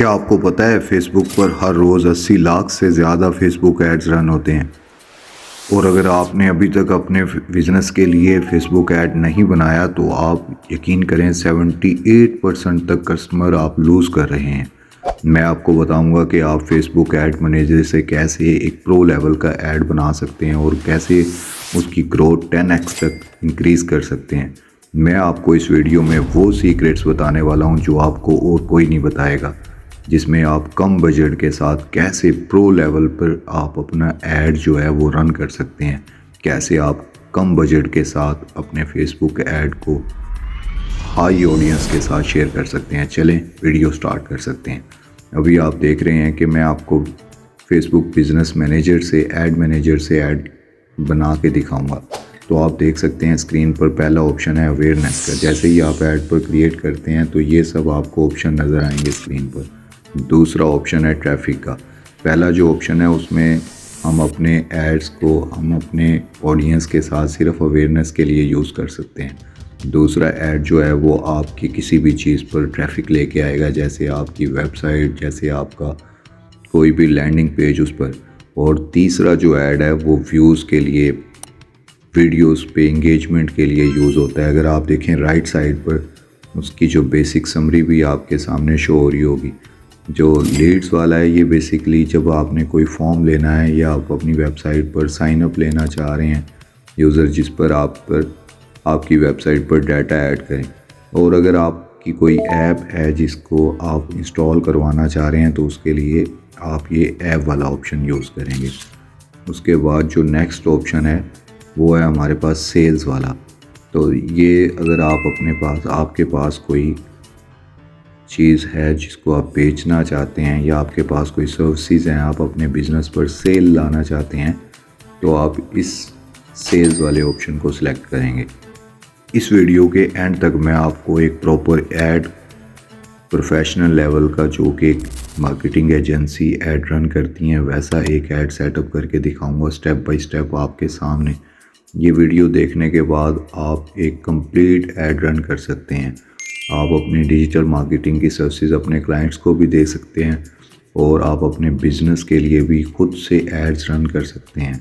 क्या आपको पता है फेसबुक पर हर रोज़ 80 लाख से ज़्यादा फेसबुक एड्स रन होते हैं। और अगर आपने अभी तक अपने बिज़नेस के लिए फेसबुक ऐड नहीं बनाया तो आप यकीन करें 78% तक कस्टमर आप लूज़ कर रहे हैं। मैं आपको बताऊंगा कि आप फेसबुक ऐड मैनेजर से कैसे एक प्रो लेवल का ऐड बना सकते हैं और कैसे उसकी ग्रोथ 10x तक इंक्रीज़ कर सकते हैं। मैं आपको इस वीडियो में वो सीक्रेट्स बताने वाला हूं जो आपको और कोई नहीं बताएगा, जिसमें आप कम बजट के साथ कैसे प्रो लेवल पर आप अपना ऐड जो है वो रन कर सकते हैं, कैसे आप कम बजट के साथ अपने फेसबुक ऐड को हाई ऑडियंस के साथ शेयर कर सकते हैं। चलें वीडियो स्टार्ट कर सकते हैं। अभी आप देख रहे हैं कि मैं आपको फेसबुक बिजनेस मैनेजर से ऐड बना के दिखाऊंगा। तो आप देख सकते हैं स्क्रीन पर पहला ऑप्शन है अवेयरनेस का। जैसे ही आप ऐड पर क्रिएट करते हैं तो ये सब आपको ऑप्शन नज़र आएंगे स्क्रीन पर। दूसरा ऑप्शन है ट्रैफिक का। पहला जो ऑप्शन है उसमें हम अपने एड्स को हम अपने ऑडियंस के साथ सिर्फ अवेयरनेस के लिए यूज़ कर सकते हैं। दूसरा ऐड जो है वो आपकी किसी भी चीज़ पर ट्रैफिक लेके आएगा, जैसे आपकी वेबसाइट, जैसे आपका कोई भी लैंडिंग पेज उस पर। और तीसरा जो ऐड है वो व्यूज़ के लिए, वीडियोस पे इंगेजमेंट के लिए यूज़ होता है। अगर आप देखें राइट साइड पर उसकी जो बेसिक समरी भी आपके सामने शो हो रही होगी। जो लीड्स वाला है ये बेसिकली जब आपने कोई फॉर्म लेना है या आप अपनी वेबसाइट पर साइन अप लेना चाह रहे हैं यूज़र, जिस पर आपकी वेबसाइट पर डाटा ऐड करें। और अगर आपकी कोई ऐप है जिसको आप इंस्टॉल करवाना चाह रहे हैं तो उसके लिए आप ये ऐप वाला ऑप्शन यूज़ करेंगे। उसके बाद जो नेक्स्ट ऑप्शन है वो है हमारे पास सेल्स वाला। तो ये अगर आपके पास कोई चीज़ है जिसको आप बेचना चाहते हैं या आपके पास कोई सर्विसेज हैं, आप अपने बिज़नेस पर सेल लाना चाहते हैं, तो आप इस सेल्स वाले ऑप्शन को सिलेक्ट करेंगे। इस वीडियो के एंड तक मैं आपको एक प्रॉपर ऐड प्रोफेशनल लेवल का, जो कि मार्केटिंग एजेंसी ऐड रन करती हैं, वैसा एक ऐड सेटअप करके दिखाऊंगा स्टेप बाय स्टेप आपके सामने। ये वीडियो देखने के बाद आप एक कंप्लीट ऐड रन कर सकते हैं। आप अपनी डिजिटल मार्केटिंग की सर्विसेज अपने क्लाइंट्स को भी दे सकते हैं और आप अपने बिज़नेस के लिए भी खुद से एड्स रन कर सकते हैं।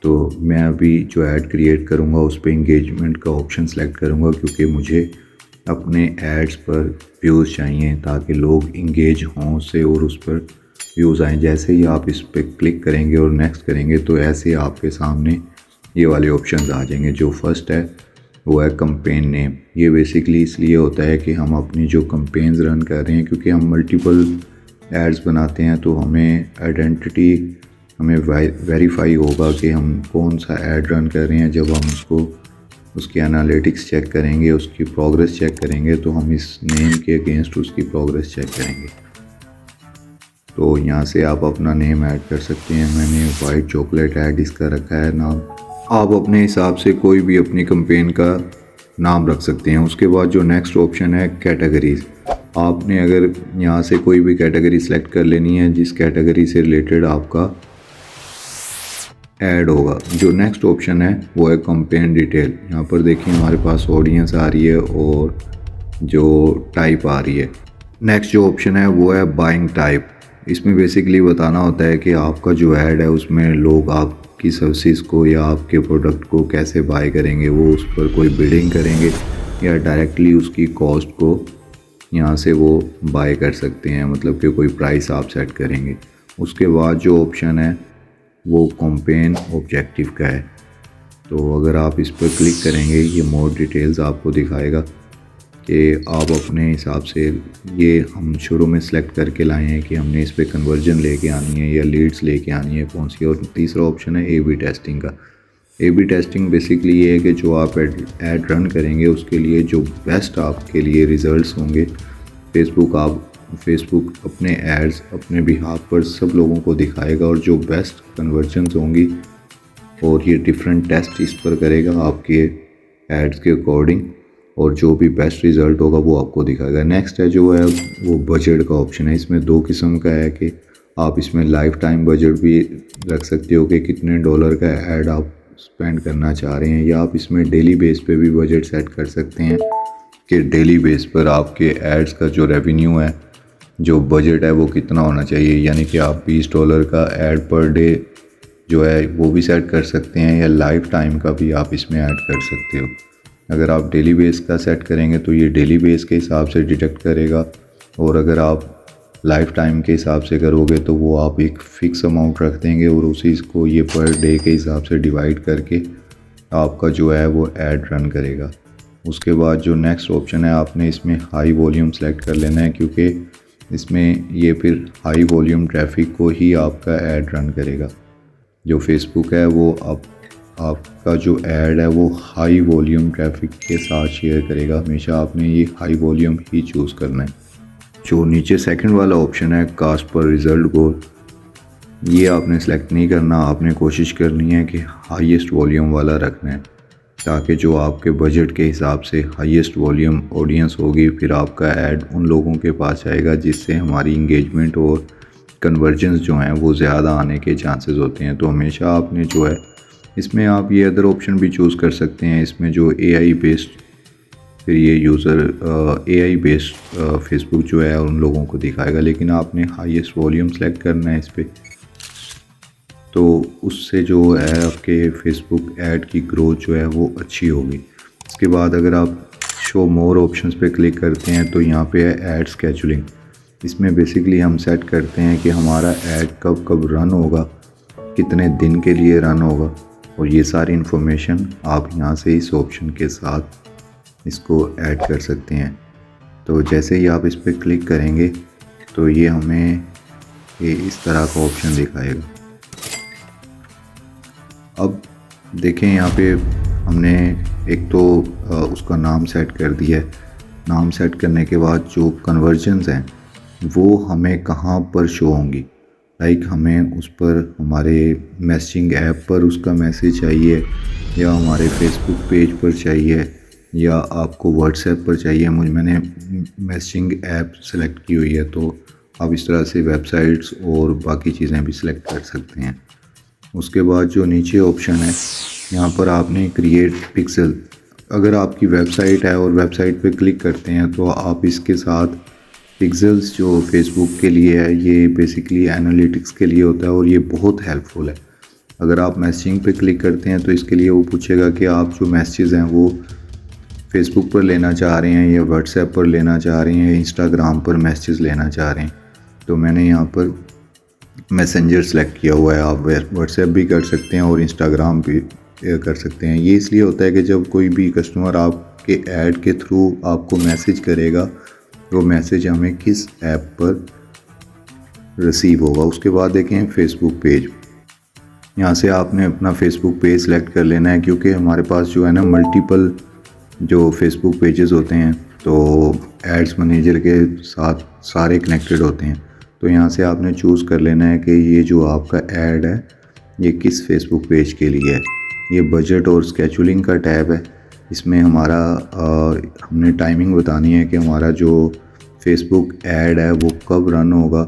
तो मैं अभी जो ऐड क्रिएट करूँगा उस पर इंगेजमेंट का ऑप्शन सेलेक्ट करूँगा, क्योंकि मुझे अपने एड्स पर व्यूज़ चाहिए ताकि लोग इंगेज हों उससे और उस पर व्यूज़ आएँ। जैसे ही आप इस पर क्लिक करेंगे और नेक्स्ट करेंगे तो ऐसे आपके सामने ये वाले ऑप्शन आ जाएंगे। जो फर्स्ट है वो है कंपेन नेम। ये बेसिकली इसलिए होता है कि हम अपनी जो कंपेन्स रन कर रहे हैं, क्योंकि हम मल्टीपल एड्स बनाते हैं तो हमें वेरीफाई होगा कि हम कौन सा ऐड रन कर रहे हैं। जब हम उसकी एनालिटिक्स चेक करेंगे, उसकी प्रोग्रेस चेक करेंगे, तो हम इस नेम के अगेंस्ट उसकी प्रोग्रेस चेक करेंगे। तो यहाँ से आप अपना नेम ऐड कर सकते हैं। मैंने वाइट चॉकलेट ऐड इसका रखा है नाम। आप अपने हिसाब से कोई भी अपनी कंपेन का नाम रख सकते हैं। उसके बाद जो नेक्स्ट ऑप्शन है कैटेगरीज। आपने अगर यहाँ से कोई भी कैटेगरी सेलेक्ट कर लेनी है जिस कैटेगरी से रिलेटेड आपका ऐड होगा। जो नेक्स्ट ऑप्शन है वो है कंपेन डिटेल। यहाँ पर देखिए हमारे पास ऑडियंस आ रही है और जो टाइप आ रही है। नेक्स्ट जो ऑप्शन है वो है बाइंग टाइप। इसमें बेसिकली बताना होता है कि आपका जो ऐड है उसमें लोग आपकी सर्विसेज को या आपके प्रोडक्ट को कैसे बाय करेंगे। वो उस पर कोई बिडिंग करेंगे या डायरेक्टली उसकी कॉस्ट को यहाँ से वो बाय कर सकते हैं, मतलब कि कोई प्राइस आप सेट करेंगे। उसके बाद जो ऑप्शन है वो कैंपेन ऑब्जेक्टिव का है। तो अगर आप इस पर क्लिक करेंगे ये मोर डिटेल्स आपको दिखाएगा कि आप अपने हिसाब से, ये हम शुरू में सेलेक्ट करके लाए हैं कि हमने इस पर कन्वर्जन लेके आनी है या लीड्स लेके आनी है कौन सी। और तीसरा ऑप्शन है ए बी टेस्टिंग का। ए बी टेस्टिंग बेसिकली ये है कि जो आप ऐड रन करेंगे उसके लिए जो बेस्ट आपके लिए रिज़ल्ट्स होंगे, फेसबुक अपने एड्स अपने बिहाफ पर सब लोगों को दिखाएगा और जो बेस्ट कन्वर्जन्स होंगी और ये डिफरेंट टेस्ट इस पर करेगा आपके एड्स के अकॉर्डिंग, और जो भी बेस्ट रिज़ल्ट होगा वो आपको दिखाएगा। नेक्स्ट है जो है वो बजट का ऑप्शन है। इसमें दो किस्म का है कि आप इसमें लाइफ टाइम बजट भी रख सकते हो कि कितने डॉलर का ऐड आप स्पेंड करना चाह रहे हैं, या आप इसमें डेली बेस पे भी बजट सेट कर सकते हैं कि डेली बेस पर आपके एड्स का जो रेवेन्यू है जो बजट है वो कितना होना चाहिए, यानी कि आप $20 का ऐड पर डे जो है वो भी सेट कर सकते हैं, या लाइफ टाइम का भी आप इसमें ऐड कर सकते हो। अगर आप डेली बेस का सेट करेंगे तो ये डेली बेस के हिसाब से डिटेक्ट करेगा, और अगर आप लाइफ टाइम के हिसाब से करोगे तो वो आप एक फ़िक्स अमाउंट रख देंगे और उसी को ये पर डे के हिसाब से डिवाइड करके आपका जो है वो ऐड रन करेगा। उसके बाद जो नेक्स्ट ऑप्शन है, आपने इसमें हाई वॉल्यूम सेलेक्ट कर लेना है, क्योंकि इसमें ये फिर हाई वॉल्यूम ट्रैफिक को ही आपका ऐड रन करेगा। जो फेसबुक है वो आपका जो ऐड है वो हाई वॉल्यूम ट्रैफिक के साथ शेयर करेगा। हमेशा आपने ये हाई वॉल्यूम ही चूज़ करना है। जो नीचे सेकंड वाला ऑप्शन है कास्ट पर रिज़ल्ट गोल, ये आपने सेलेक्ट नहीं करना। आपने कोशिश करनी है कि हाईएस्ट वॉल्यूम वाला रखना है, ताकि जो आपके बजट के हिसाब से हाईएस्ट वॉल्यूम ऑडियंस होगी, फिर आपका ऐड उन लोगों के पास आएगा जिससे हमारी इंगेजमेंट और कन्वर्जेंस जो हैं वो ज़्यादा आने के चांसेस होते हैं। तो हमेशा आपने जो है इसमें आप ये अदर ऑप्शन भी चूज़ कर सकते हैं। इसमें जो AI बेस्ड, फिर ये यूज़र AI बेस्ड फेसबुक जो है उन लोगों को दिखाएगा, लेकिन आपने हाईएस्ट वॉल्यूम सेलेक्ट करना है इस पर, तो उससे जो है आपके फेसबुक ऐड की ग्रोथ जो है वो अच्छी होगी। इसके बाद अगर आप शो मोर ऑप्शंस पे क्लिक करते हैं तो यहाँ पे है ऐड स्केजुलिंग। इसमें बेसिकली हम सेट करते हैं कि हमारा ऐड कब कब रन होगा, कितने दिन के लिए रन होगा, और ये सारी इन्फॉर्मेशन आप यहाँ से इस ऑप्शन के साथ इसको ऐड कर सकते हैं। तो जैसे ही आप इस पर क्लिक करेंगे तो ये हमें ये इस तरह का ऑप्शन दिखाएगा। अब देखें यहाँ पे हमने एक तो उसका नाम सेट कर दिया है। नाम सेट करने के बाद जो कन्वर्जन्स हैं वो हमें कहाँ पर शो होंगी, लाइक हमें उस पर हमारे मैसेजिंग ऐप पर उसका मैसेज चाहिए, या हमारे फेसबुक पेज पर चाहिए, या आपको व्हाट्सएप पर चाहिए। मैंने मैसेजिंग ऐप सेलेक्ट की हुई है, तो आप इस तरह से वेबसाइट्स और बाकी चीज़ें भी सिलेक्ट कर सकते हैं। उसके बाद जो नीचे ऑप्शन है यहाँ पर आपने क्रिएट पिक्सल, अगर आपकी वेबसाइट है और वेबसाइट पे क्लिक करते हैं तो आप इसके साथ पिक्सेल्स जो फेसबुक के लिए है, ये बेसिकली एनालिटिक्स के लिए होता है और ये बहुत हेल्पफुल है। अगर आप मैसेजिंग पे क्लिक करते हैं तो इसके लिए वो पूछेगा कि आप जो मैसेजेस हैं वो फेसबुक पर लेना चाह रहे हैं, या व्हाट्सएप पर लेना चाह रहे हैं, या इंस्टाग्राम पर मैसेज लेना चाह रहे हैं। तो मैंने यहाँ पर मैसेंजर सेलेक्ट किया हुआ है। आप व्हाट्सएप भी कर सकते हैं और इंस्टाग्राम भी कर सकते हैं। ये इसलिए होता है कि जब कोई भी कस्टमर आपके ऐड के थ्रू आपको मैसेज करेगा, वो मैसेज हमें किस ऐप पर रिसीव होगा। उसके बाद देखें फेसबुक पेज, यहाँ से आपने अपना फेसबुक पेज सेलेक्ट कर लेना है, क्योंकि हमारे पास जो है ना मल्टीपल जो फेसबुक पेजेस होते हैं, तो एड्स मैनेजर के साथ सारे कनेक्टेड होते हैं। तो यहाँ से आपने चूज़ कर लेना है कि ये जो आपका ऐड है ये किस फेसबुक पेज के लिए है। ये बजट और स्केजुलिंग का टैब है। इसमें हमारा हमने टाइमिंग बतानी है कि हमारा जो फेसबुक ऐड है वो कब रन होगा,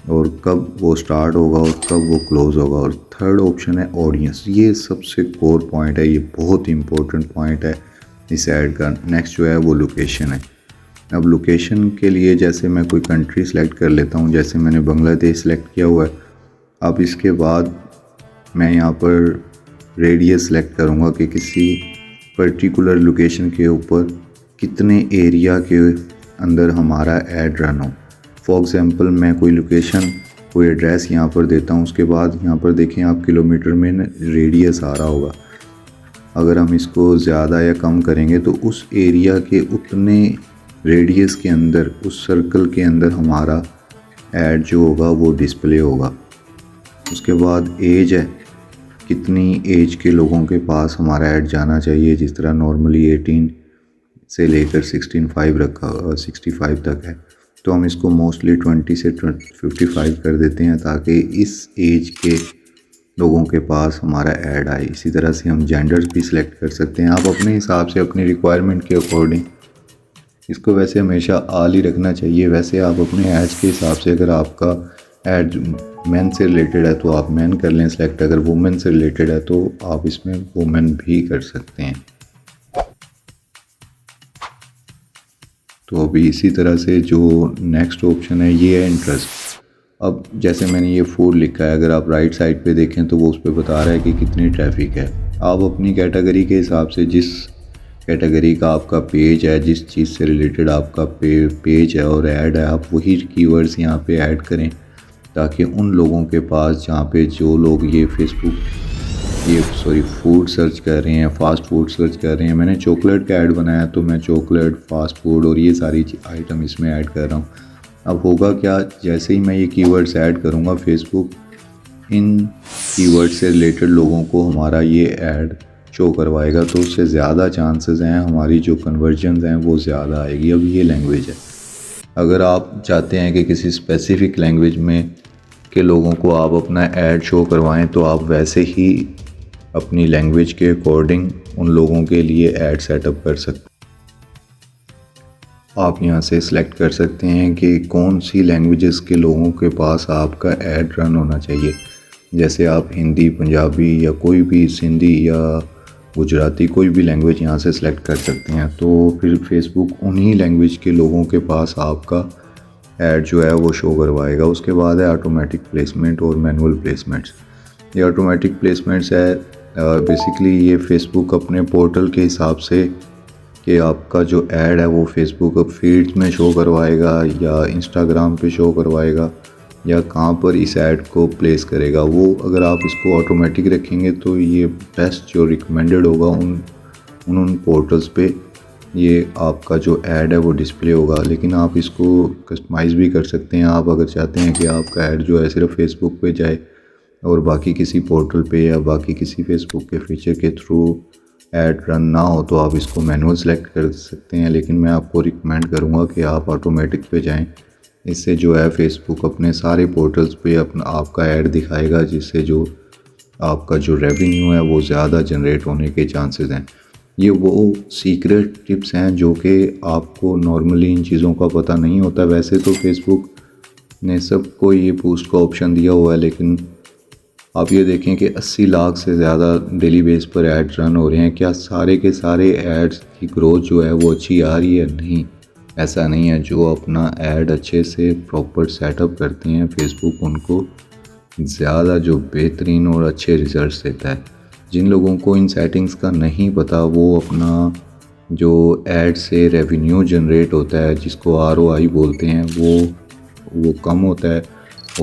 और कब वो स्टार्ट होगा, और कब वो क्लोज़ होगा। और थर्ड ऑप्शन है ऑडियंस। ये सबसे कोर पॉइंट है, ये बहुत इंपॉर्टेंट पॉइंट है इस ऐड का। नेक्स्ट जो है वो लोकेशन है। अब लोकेशन के लिए जैसे मैं कोई कंट्री सेलेक्ट कर लेता हूँ, जैसे मैंने बांग्लादेश सेलेक्ट किया हुआ है। अब इसके बाद मैं यहाँ पर रेडियस सेलेक्ट करूँगा कि किसी पर्टिकुलर लोकेशन के ऊपर कितने एरिया के अंदर हमारा ऐड रन हो। फॉर एग्ज़ाम्पल मैं कोई लोकेशन, कोई एड्रेस यहाँ पर देता हूँ। उसके बाद यहाँ पर देखें आप किलोमीटर में रेडियस आ रहा होगा। अगर हम इसको ज़्यादा या कम करेंगे तो उस एरिया के उतने रेडियस के अंदर, उस सर्कल के अंदर हमारा ऐड जो होगा वो डिस्प्ले होगा। उसके बाद एज है, कितनी एज के लोगों के पास हमारा ऐड जाना चाहिए। जिस तरह नॉर्मली 18 से लेकर 65 तक है, तो हम इसको मोस्टली 20 से 55 कर देते हैं, ताकि इस एज के लोगों के पास हमारा ऐड आए। इसी तरह से हम जेंडर्स भी सिलेक्ट कर सकते हैं। आप अपने हिसाब से, अपनी रिक्वायरमेंट के अकॉर्डिंग, इसको वैसे हमेशा ऑल ही रखना चाहिए। वैसे आप अपने एड्स के हिसाब से, अगर आपका ऐड मेन से रिलेटेड है तो आप मेन कर लें सेलेक्ट, अगर वुमेन से रिलेटेड है तो आप इसमें वुमेन भी कर सकते हैं। तो अभी इसी तरह से जो नेक्स्ट ऑप्शन है ये है इंटरेस्ट। अब जैसे मैंने ये फूड लिखा है, अगर आप राइट साइड पे देखें तो वो उस पर बता रहा है कि कितनी ट्रैफिक है। आप अपनी कैटेगरी के हिसाब से, जिस कैटेगरी का आपका पेज है, जिस चीज़ से रिलेटेड आपका पेज है और ऐड है, आप वही कीवर्ड्स यहाँ पे ऐड करें ताकि उन लोगों के पास जहाँ पे जो लोग फूड सर्च कर रहे हैं, फ़ास्ट फूड सर्च कर रहे हैं। मैंने चॉकलेट का ऐड बनाया तो मैं चॉकलेट, फ़ास्ट फूड और ये सारी आइटम इसमें ऐड कर रहा हूँ। अब होगा क्या, जैसे ही मैं ये कीवर्ड्स ऐड करूँगा, फेसबुक इन कीवर्ड से रिलेटेड लोगों को हमारा ये ऐड शो करवाएगा, तो उससे ज़्यादा चांसेस हैं हमारी जो कन्वर्जन्स हैं वो ज़्यादा आएगी। अब ये लैंग्वेज है, अगर आप चाहते हैं कि किसी स्पेसिफ़िक लैंग्वेज में के लोगों को आप अपना ऐड शो करवाएं तो आप वैसे ही अपनी लैंग्वेज के अकॉर्डिंग उन लोगों के लिए ऐड सेटअप कर सकते हैं। आप यहाँ से सिलेक्ट कर सकते हैं कि कौन सी लैंग्वेजेस के लोगों के पास आपका ऐड रन होना चाहिए। जैसे आप हिंदी, पंजाबी या कोई भी सिंधी या गुजराती, कोई भी लैंग्वेज यहाँ से सिलेक्ट कर सकते हैं। तो फिर फेसबुक उन्हीं लैंग्वेज के लोगों के पास आपका ऐड जो है वो शो करवाएगा। उसके बाद है ऑटोमेटिक प्लेसमेंट और मैनुअल प्लेसमेंट्स। ये ऑटोमेटिक प्लेसमेंट्स है बेसिकली ये फेसबुक अपने पोर्टल के हिसाब से कि आपका जो ऐड है वो फेसबुक अब फीड्स में शो करवाएगा या इंस्टाग्राम पे शो करवाएगा या कहाँ पर इस ऐड को प्लेस करेगा। वो अगर आप इसको ऑटोमेटिक रखेंगे तो ये बेस्ट जो रिकमेंडेड होगा उन पोर्टल्स पे ये आपका जो ऐड है वो डिस्प्ले होगा। लेकिन आप इसको कस्टमाइज़ भी कर सकते हैं। आप अगर चाहते हैं कि आपका ऐड जो है सिर्फ फेसबुक पे जाए और बाकी किसी पोर्टल पे या बाकी किसी फेसबुक के फीचर के थ्रू ऐड रन ना हो तो आप इसको मैनुअल सेलेक्ट कर सकते हैं। लेकिन मैं आपको रिकमेंड करूँगा कि आप ऑटोमेटिक पे जाएं। इससे जो है फेसबुक अपने सारे पोर्टल्स पे अपना आपका ऐड दिखाएगा, जिससे जो आपका जो रेवेन्यू है वो ज़्यादा जनरेट होने के चांसेस हैं। ये वो सीक्रेट टिप्स हैं जो कि आपको नॉर्मली इन चीज़ों का पता नहीं होता। वैसे तो फेसबुक ने सबको ये बूस्ट का ऑप्शन दिया हुआ है, लेकिन आप ये देखें कि 80 लाख से ज़्यादा डेली बेस पर ऐड रन हो रहे हैं। क्या सारे के सारे ऐड्स की ग्रोथ जो है वो अच्छी आ रही है? नहीं, ऐसा नहीं है। जो अपना ऐड अच्छे से प्रॉपर सेटअप करते हैं फेसबुक उनको ज़्यादा जो बेहतरीन और अच्छे रिजल्ट्स देता है। जिन लोगों को इन सेटिंग्स का नहीं पता वो अपना जो ऐड से रेवेन्यू जनरेट होता है, जिसको ROI बोलते हैं, वो कम होता है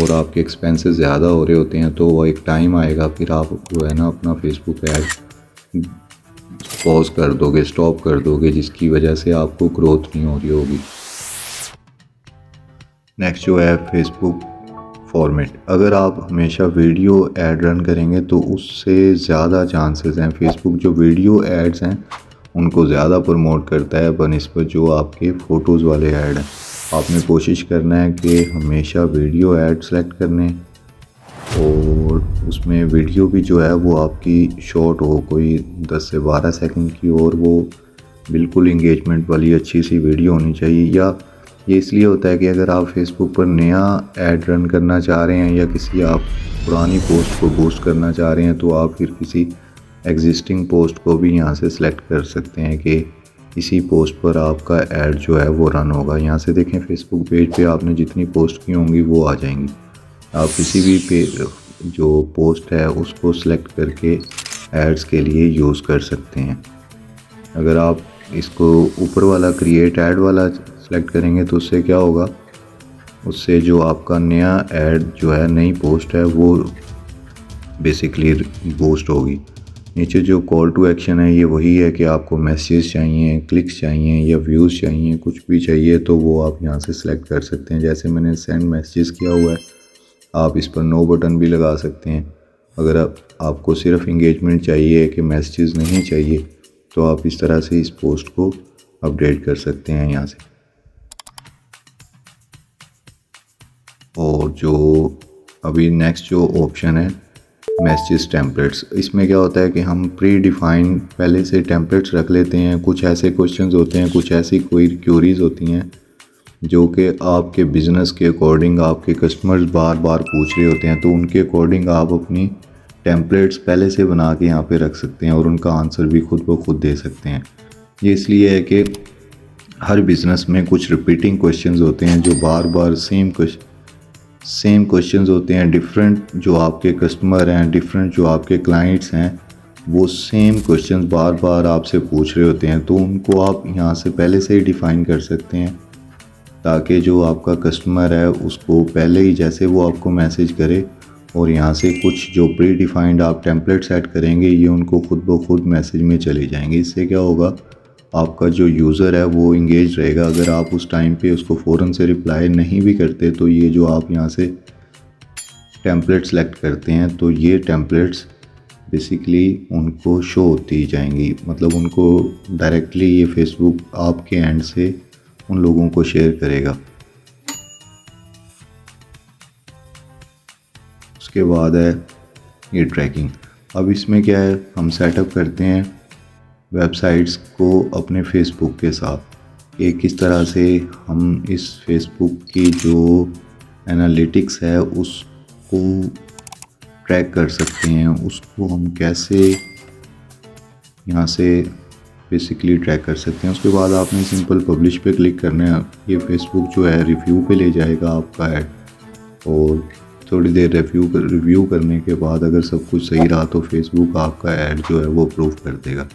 और आपके एक्सपेंसेस ज़्यादा हो रहे होते हैं। तो वो एक टाइम आएगा फिर आप जो है ना अपना फेसबुक ऐड पॉज कर दोगे, स्टॉप कर दोगे, जिसकी वजह से आपको ग्रोथ नहीं हो रही होगी। नेक्स्ट जो है फेसबुक फॉर्मेट। अगर आप हमेशा वीडियो ऐड रन करेंगे तो उससे ज़्यादा चांसेस हैं, फेसबुक जो वीडियो एड्स हैं उनको ज़्यादा प्रमोट करता है बनिस्बत जो आपके फ़ोटोज़ वाले ऐड हैं। आपने कोशिश करना है कि हमेशा वीडियो ऐड सेलेक्ट करने और उसमें वीडियो भी जो है वो आपकी शॉर्ट हो, कोई 10 से 12 सेकंड की, और वो बिल्कुल इंगेजमेंट वाली अच्छी सी वीडियो होनी चाहिए। या ये इसलिए होता है कि अगर आप फेसबुक पर नया ऐड रन करना चाह रहे हैं या किसी आप पुरानी पोस्ट को बूस्ट करना चाह रहे हैं तो आप फिर किसी एग्जिस्टिंग पोस्ट को भी यहाँ से सिलेक्ट कर सकते हैं कि इसी पोस्ट पर आपका ऐड जो है वो रन होगा। यहाँ से देखें फेसबुक पेज पे आपने जितनी पोस्ट की होंगी वो आ जाएंगी। आप किसी भी जो पोस्ट है उसको सिलेक्ट करके एड्स के लिए यूज़ कर सकते हैं। अगर आप इसको ऊपर वाला क्रिएट ऐड वाला सेलेक्ट करेंगे तो उससे क्या होगा, उससे जो आपका नया ऐड जो है, नई पोस्ट है, वो बेसिकली बूस्ट होगी। नीचे जो कॉल टू एक्शन है ये वही है कि आपको मैसेज चाहिए, क्लिक्स चाहिए या व्यूज़ चाहिए, कुछ भी चाहिए तो वो आप यहाँ से सिलेक्ट कर सकते हैं। जैसे मैंने सेंड मैसेज किया हुआ है, आप इस पर नो बटन भी लगा सकते हैं। अगर आपको सिर्फ इंगेजमेंट चाहिए कि मैसेज नहीं चाहिए तो आप इस तरह से इस पोस्ट को अपडेट कर सकते हैं यहाँ से। और जो अभी नेक्स्ट जो ऑप्शन है मैसेज टेम्पलेट्स, इसमें क्या होता है कि हम प्री डिफाइन पहले से टेम्पलेट्स रख लेते हैं। कुछ ऐसे क्वेश्चंस होते हैं, कुछ ऐसी कोई क्यूरीज होती हैं जो कि आपके बिज़नेस के अकॉर्डिंग आपके कस्टमर्स बार बार पूछ रहे होते हैं, तो उनके अकॉर्डिंग आप अपनी टेम्पलेट्स पहले से बना के यहाँ पे रख सकते हैं और उनका आंसर भी खुद ब खुद दे सकते हैं। ये इसलिए है कि हर बिज़नेस में कुछ रिपीटिंग क्वेश्चंस होते हैं जो बार बार सेम क्वेश्चंस होते हैं। डिफरेंट जो आपके कस्टमर हैं, डिफरेंट जो आपके क्लाइंट्स हैं, वो सेम क्वेश्चंस बार बार आपसे पूछ रहे होते हैं। तो उनको आप यहाँ से पहले से ही डिफ़ाइन कर सकते हैं, ताकि जो आपका कस्टमर है उसको पहले ही जैसे वो आपको मैसेज करे और यहाँ से कुछ जो प्री डिफाइंड आप टेम्पलेट सेट करेंगे, ये उनको खुद ब खुद मैसेज में चले जाएंगे। इससे क्या होगा, आपका जो यूज़र है वो इंगेज रहेगा। अगर आप उस टाइम पे उसको फ़ौरन से रिप्लाई नहीं भी करते, तो ये जो आप यहाँ से टेम्पलेट सेलेक्ट करते हैं, तो ये टेम्पलेट्स बेसिकली उनको शो होती जाएंगी। मतलब उनको डायरेक्टली ये फेसबुक आपके एंड से उन लोगों को शेयर करेगा। उसके बाद है ये ट्रैकिंग। अब इसमें क्या है, हम सेटअप करते हैं वेबसाइट्स को अपने फेसबुक के साथ कि किस तरह से हम इस फेसबुक की जो एनालिटिक्स है उसको ट्रैक कर सकते हैं, उसको हम कैसे यहाँ से बेसिकली ट्रैक कर सकते हैं। उसके बाद आपने सिंपल पब्लिश पे क्लिक करना है। ये फेसबुक जो है रिव्यू पे ले जाएगा आपका ऐड, और थोड़ी देर रिव्यू करने के बाद अगर सब कुछ सही रहा तो फेसबुक आपका ऐड जो है वो अप्रूव कर देगा।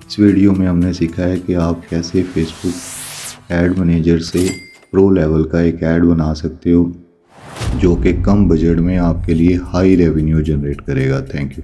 इस वीडियो में हमने सीखा है कि आप कैसे फेसबुक ऐड मैनेजर से प्रो लेवल का एक ऐड बना सकते हो जो कि कम बजट में आपके लिए हाई रेवेन्यू जनरेट करेगा। Thank you.